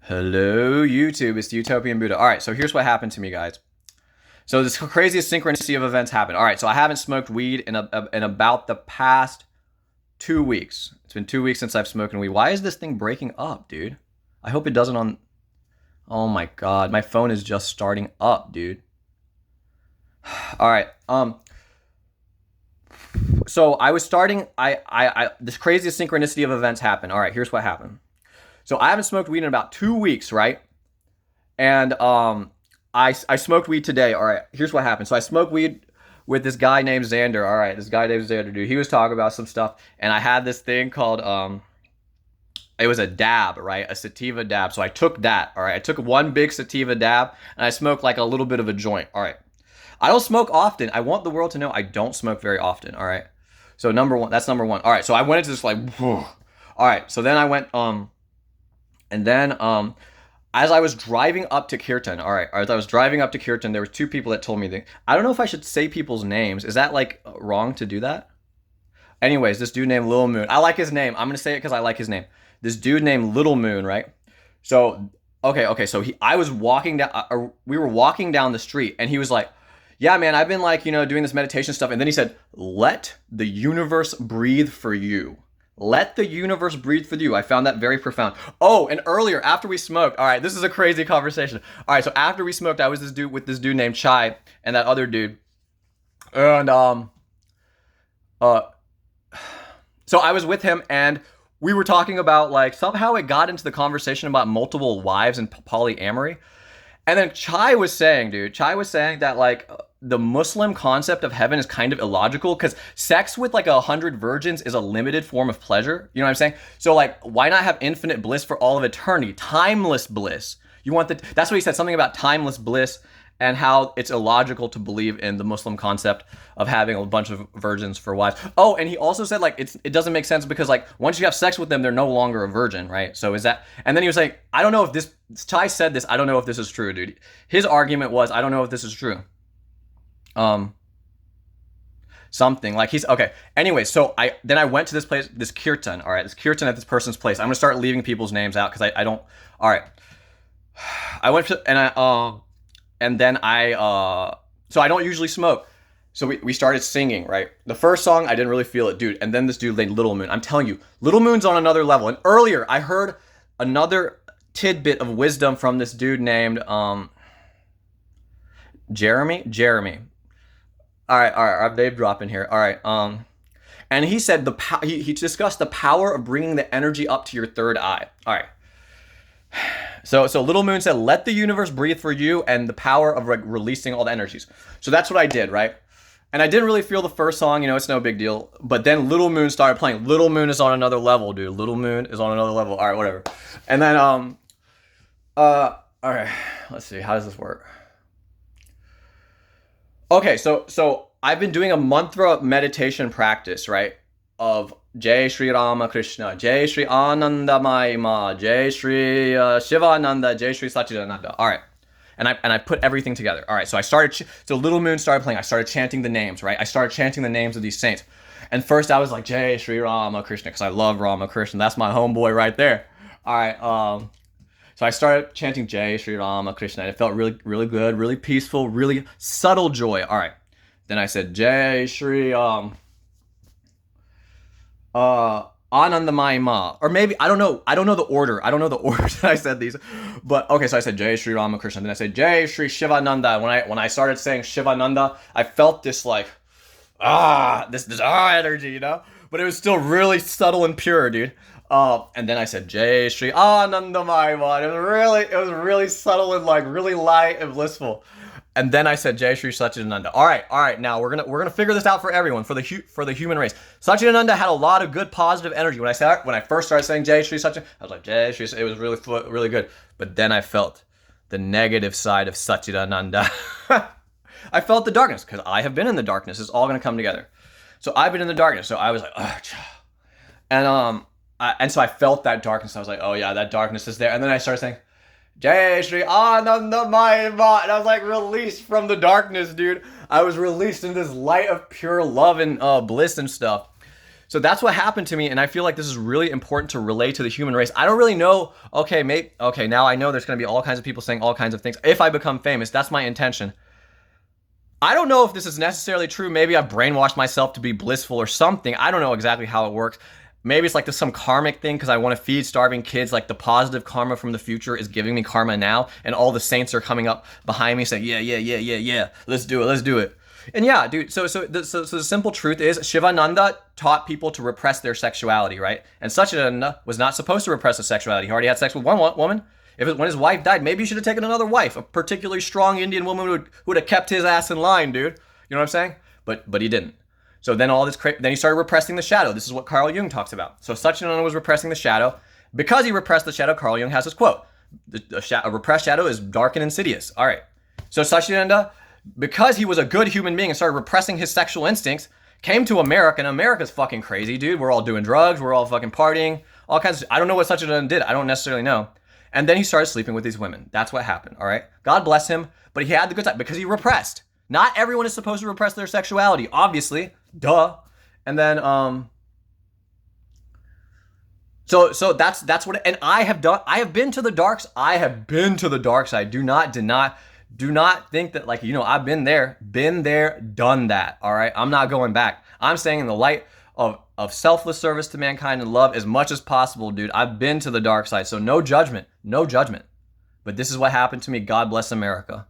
Hello, YouTube. It's the Utopian Buddha. All right, so here's what happened to me, guys. So this craziest synchronicity of events happened. All right, so I haven't smoked weed in about the past 2 weeks. It's been 2 weeks since I've smoked weed. Why is this thing breaking up, dude? I hope it doesn't on. Oh my god, my phone is just starting up, dude. All right. So I was starting. This craziest synchronicity of events happened. All right, here's what happened. So I haven't smoked weed in about 2 weeks, right? And I smoked weed today. All right, here's what happened. So I smoked weed with this guy named Xander. All right, this guy named Xander, dude. He was talking about some stuff, and I had this thing called it was a dab, right? A sativa dab. So I took that. All right, I took one big sativa dab, and I smoked like a little bit of a joint. All right, I don't smoke often. I want the world to know I don't smoke very often. All right, so number one, that's number one. All right, so I went into this like, whew. All right, so then I went and then as I was driving up to Kirtan, all right, as I was driving up to Kirtan, there were two people that told me that I don't know if I should say people's names. Is that like wrong to do that? Anyways, this dude named Little Moon. I like his name. I'm gonna say it because I like his name. This dude named Little Moon, right? So okay. So I was walking down. We were walking down the street, and he was like, "Yeah, man, I've been like doing this meditation stuff." And then he said, "Let the universe breathe for you." Let the universe breathe for you. I found that very profound. Oh, and earlier, after we smoked, all right, this is a crazy conversation. All right, so after we smoked, I was this dude named Chai and that other dude. And uh so I was with him and we were talking about like somehow it got into the conversation about multiple wives and polyamory. And then Chai was saying that like the Muslim concept of heaven is kind of illogical because sex with like 100 virgins is a limited form of pleasure. You know what I'm saying? So like, why not have infinite bliss for all of eternity? Timeless bliss. That's what he said, something about timeless bliss and how it's illogical to believe in the Muslim concept of having a bunch of virgins for wives. Oh, and he also said like it doesn't make sense because like once you have sex with them, they're no longer a virgin, right? So is that? And then he was like, I don't know if this. Chai said this. I don't know if this is true, dude. His argument was, I don't know if this is true. Something like he's okay. Anyway, so I went to this place, this kirtan. All right, this kirtan at this person's place. I'm gonna start leaving people's names out because I don't. All right, I went to and then so I don't usually smoke. So we started singing, right? The first song, I didn't really feel it, dude. And then this dude named Little Moon. I'm telling you, Little Moon's on another level. And earlier, I heard another tidbit of wisdom from this dude named Jeremy. All right, I'm name dropping here. All right, and he said he discussed the power of bringing the energy up to your third eye. All right. So Little Moon said, let the universe breathe for you and the power of releasing all the energies. So that's what I did, right? And I didn't really feel the first song, it's no big deal. But then Little Moon started playing. Little Moon is on another level, dude. Little Moon is on another level. All right, whatever. And then, all right, let's see. How does this work? Okay, so I've been doing a mantra meditation practice, right? Of Jai Shri Ramakrishna, Jai Shri Anandamayi Ma, Jai Shri Sivananda, Jai Shri Satchidananda. All right. And I put everything together. All right. So so Little Moon started playing. I started chanting the names, right? I started chanting the names of these saints. And first I was like, Jai Shri Ramakrishna, because I love Ramakrishna. That's my homeboy right there. All right. So I started chanting Jai Shri Ramakrishna, and it felt really, really good, really peaceful, really subtle joy. All right. Then I said Jai Shri Anandamayi Ma, or maybe I don't know the order. I don't know the order that I said these, but okay. So I said Jai Shri Ramakrishna, then I said Jai Shri Sivananda. When I started saying Sivananda, I felt this like this energy, but it was still really subtle and pure, dude. And then I said Jai Shri Anandamayi Ma. It was really subtle and like really light and blissful. And then I said Jai Shri Satchidananda. All right. Now we're gonna figure this out for everyone, for the human race. Satchidananda had a lot of good positive energy. When I first started saying Jai Shri Satchidananda, I was like Jai Shri. It was really good. But then I felt the negative side of Satchidananda. I felt the darkness because I have been in the darkness. It's all gonna come together. So I've been in the darkness. So I was like, and so I felt that darkness. I was like, oh yeah, that darkness is there. And then I started saying Jai Shri Anandamayi Ma, and I was like released from the darkness, dude. I was released in this light of pure love and bliss and stuff. So that's what happened to me, and I feel like this is really important to relate to the human race. I don't really know. Okay, now I know there's going to be all kinds of people saying all kinds of things. If I become famous, that's my intention. I don't know if this is necessarily true. Maybe I've brainwashed myself to be blissful or something. I don't know exactly how it works. Maybe it's like this some karmic thing because I want to feed starving kids. Like the positive karma from the future is giving me karma now, and all the saints are coming up behind me saying, yeah, let's do it. And yeah, dude. So the simple truth is, Sivananda taught people to repress their sexuality, right? And Satchidananda was not supposed to repress his sexuality. He already had sex with one woman. When his wife died, maybe he should have taken another wife, a particularly strong Indian woman who would have kept his ass in line, dude. You know what I'm saying? But he didn't. So then then he started repressing the shadow. This is what Carl Jung talks about. So Satchidananda was repressing the shadow. Because he repressed the shadow, Carl Jung has this quote: a repressed shadow is dark and insidious. All right. So Satchidananda, because he was a good human being and started repressing his sexual instincts, came to America, and America's fucking crazy, dude. We're all doing drugs. We're all fucking partying. All kinds of... I don't know what Satchidananda did. I don't necessarily know. And then he started sleeping with these women. That's what happened, all right? God bless him, but he had the good time because he repressed. Not everyone is supposed to repress their sexuality, obviously. Duh. And then, so that's what, and I have been to the dark side. Do not think that, like, I've been there, done that, all right? I'm not going back. I'm staying in the light of selfless service to mankind and love as much as possible, dude. I've been to the dark side, so no judgment. But this is what happened to me. God bless America.